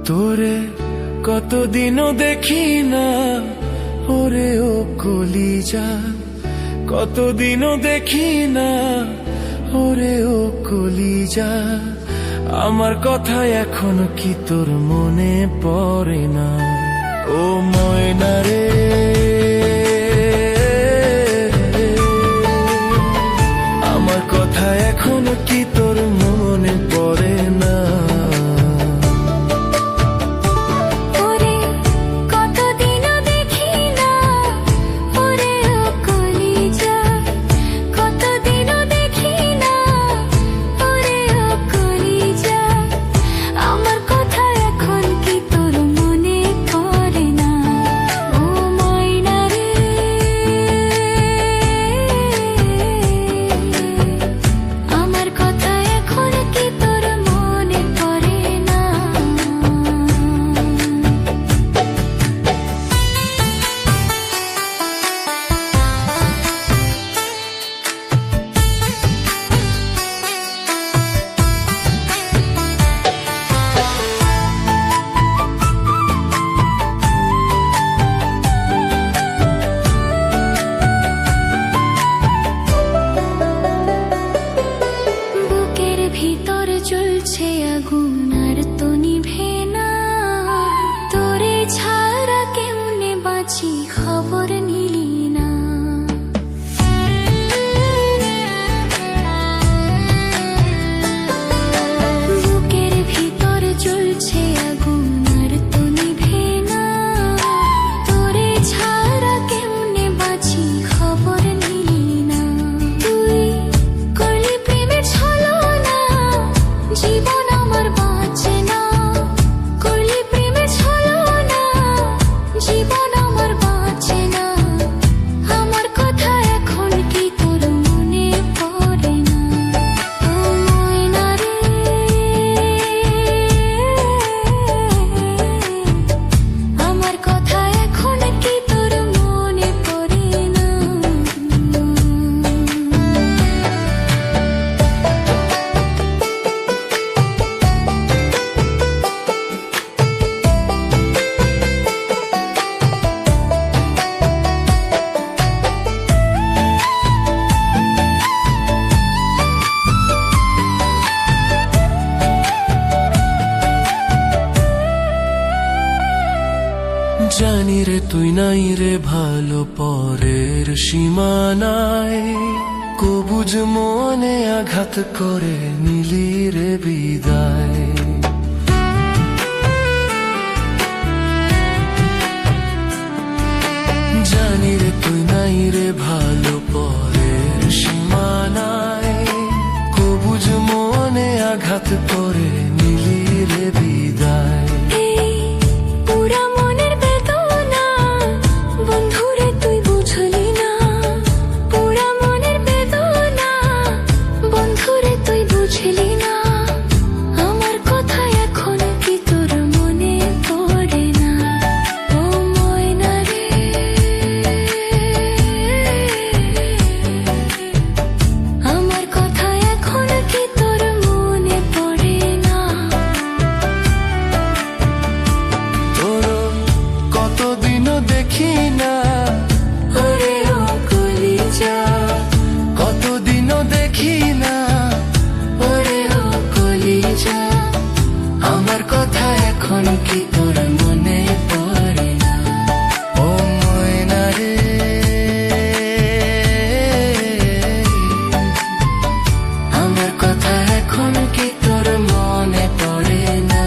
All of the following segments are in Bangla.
তোরে কতদিনও দেখি না, ওরে ও কলিজা, কতদিনও দেখি না, ওরে ও কলিজা। আমার কথা এখন কি তোর মনে পড়ে না? ও ময়না রে, আমার কথা এখন কি তোর মনে পড়ে না? চলছে আগুন আর তো নিভে না, তোরে ছাড়া কেমনে বাঁচি খবর নিলি না। বুকের ভিতর চলছে আগুন আর তো নিভে না, তোরে ছাড়া কেমনে বাঁচি খবর নিলি না। তুই করলি প্রেমের ছলনা, জীবন আমার বাঁচে না, করলি প্রেমে ছলনা, জীবন আমার বাঁচে না। আমার কথা এখন কি তোর মনে পড়ে না? ও ময়না রে, আমার কথা এখন কি তোর মনে পড়ে না? জানি রে তুই নাই রে ভালো পরের সীমানায়, কবুজ মনে আঘাত করে নিলি রে বিদায়। জানি রে তুই নাই রে ভালো পরের সীমানায়, কবুজ মনে আঘাত করে নিলি রে বিদায়। দেখি না, ওরে ও কলিজা, কতদিনও দেখি না, ওরে ও কলিজা। আমার কথা এখন কি তোর মনে পড়ে না? ও ময়না রে, আমার কথা এখন কি তোর মনে পড়ে না?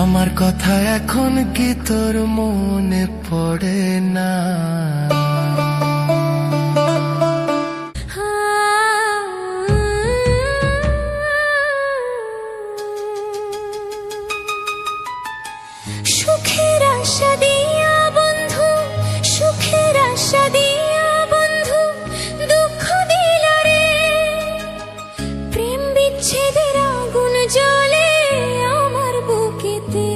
আমার কথা এখন কি তোর মনে পড়ে না? সুখের আশা দিয়া বন্ধু, সুখের আশা দিয়া বন্ধু দুঃখ দিল রে। প্রেম বিচ্ছেদের আগুন জ্বলে আমার বুকেতে।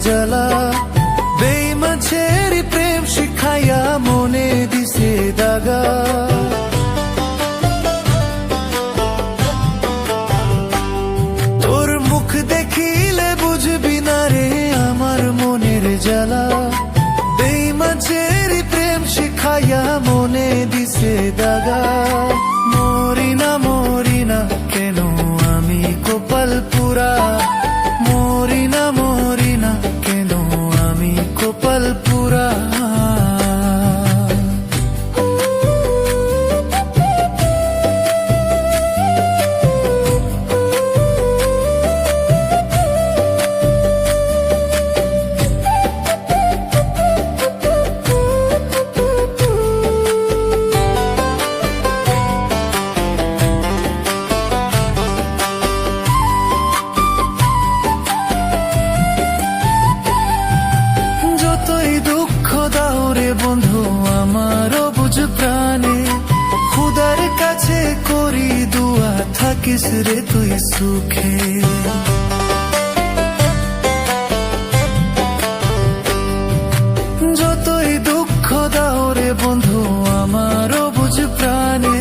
জ্বালা বেইমাছের প্রেম শিখাইয়া মনে দিছে দাগা তোর মুখ দেখিলে বুঝবি না রে আমার মনের জ্বালা বেইমাছের প্রেম শিখাইয়া মনে দিছে দাগা মরি না কেন আমি কপাল পুরা মরি না কেন আমি কপাল পুরা বন্ধু আমারও বুঝ প্রাণে খুদার কাছে করি দুয়া থাকিস রে তুই সুখে যতই দুঃখ দাও রে বন্ধু আমারও বুঝ প্রাণে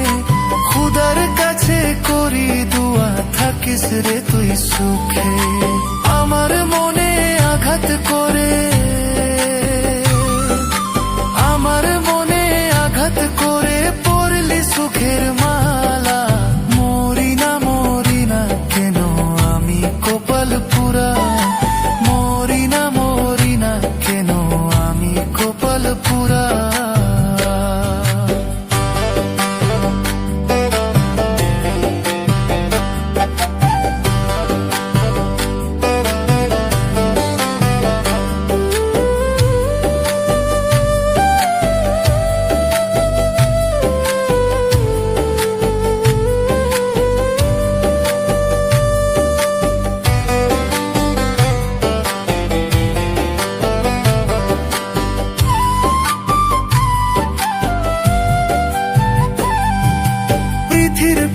খুদার কাছে করি দুয়া থাকিস রে তুই সুখে আমার মনে আঘাত করে করে পড়লি সুখের মালা মরি না কেন আমি কপাল পুরা মরি না কেন আমি কপাল পুরা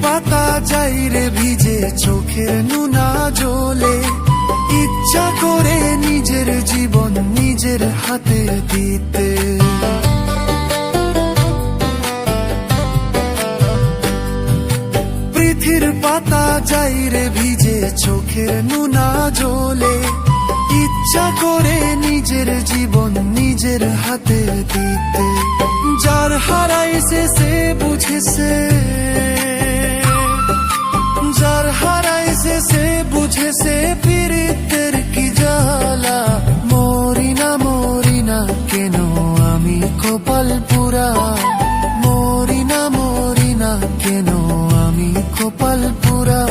পাতা যাই রে ভিজে চোখের নুনা জলে ইচ্ছা করে নিজের জীবন নিজের হাতে দিতে পৃথিবীর পাতা যাই রে ভিজে চোখের নুনা জলে ইচ্ছা করে নিজের জীবন নিজের হাতে দিতে যার হারাইছে সে বুঝেছে যার হারাইছে সে বুঝেছে পীড়িতের কি জ্বালা মরি না কেন আমি কপাল পুরা মরি না কেন আমি কপাল পুরা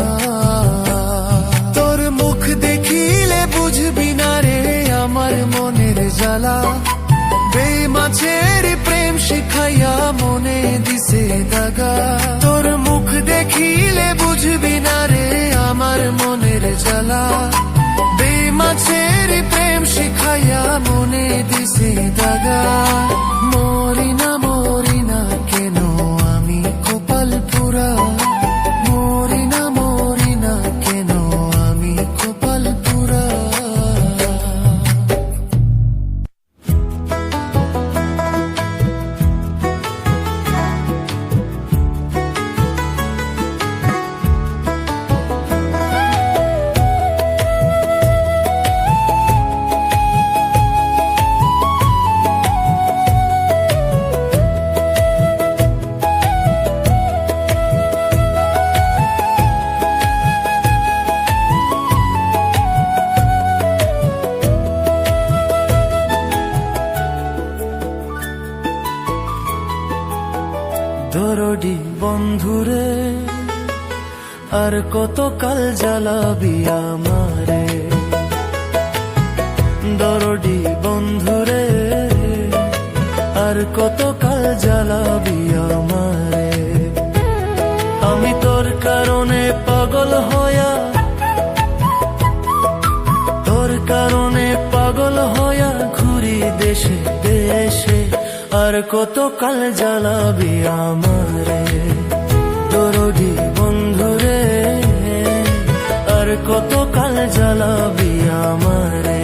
তোর মুখ দেখিলে বুঝবি না রে আমার মনের জ্বালা বেইমাছের প্রেম শিখাইয়া মনে দিছে দাগা তোর মুখ দেখিলে বুঝবি না রে আমার মনের জ্বালা বেইমাছের প্রেম শিখাইয়া মনে দিছে দাগা মরি না কেন আমি কপাল পুরা মরি না কেন আমি কপাল পুরা দরদি বন্ধুরে আর কত কাল জ্বালাবি আমারে দরদি বন্ধুরে আর কত কাল জ্বালাবি আমারে আমি তোর কারণে পাগল হয়া তোর কারণে পাগল হয়া ঘুরি দেশে দেশে আর কত কাল জ্বালাবি আমারে দরদি বন্ধুরে আর কত কাল জ্বালাবি আমারে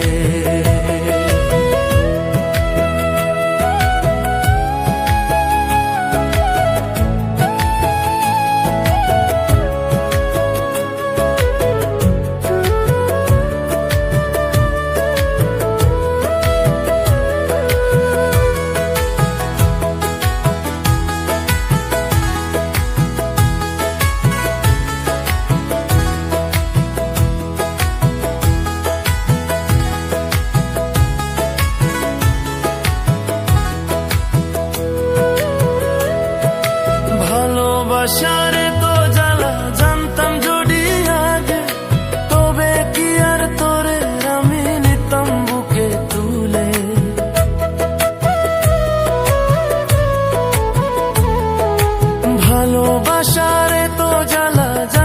ভালোবাসা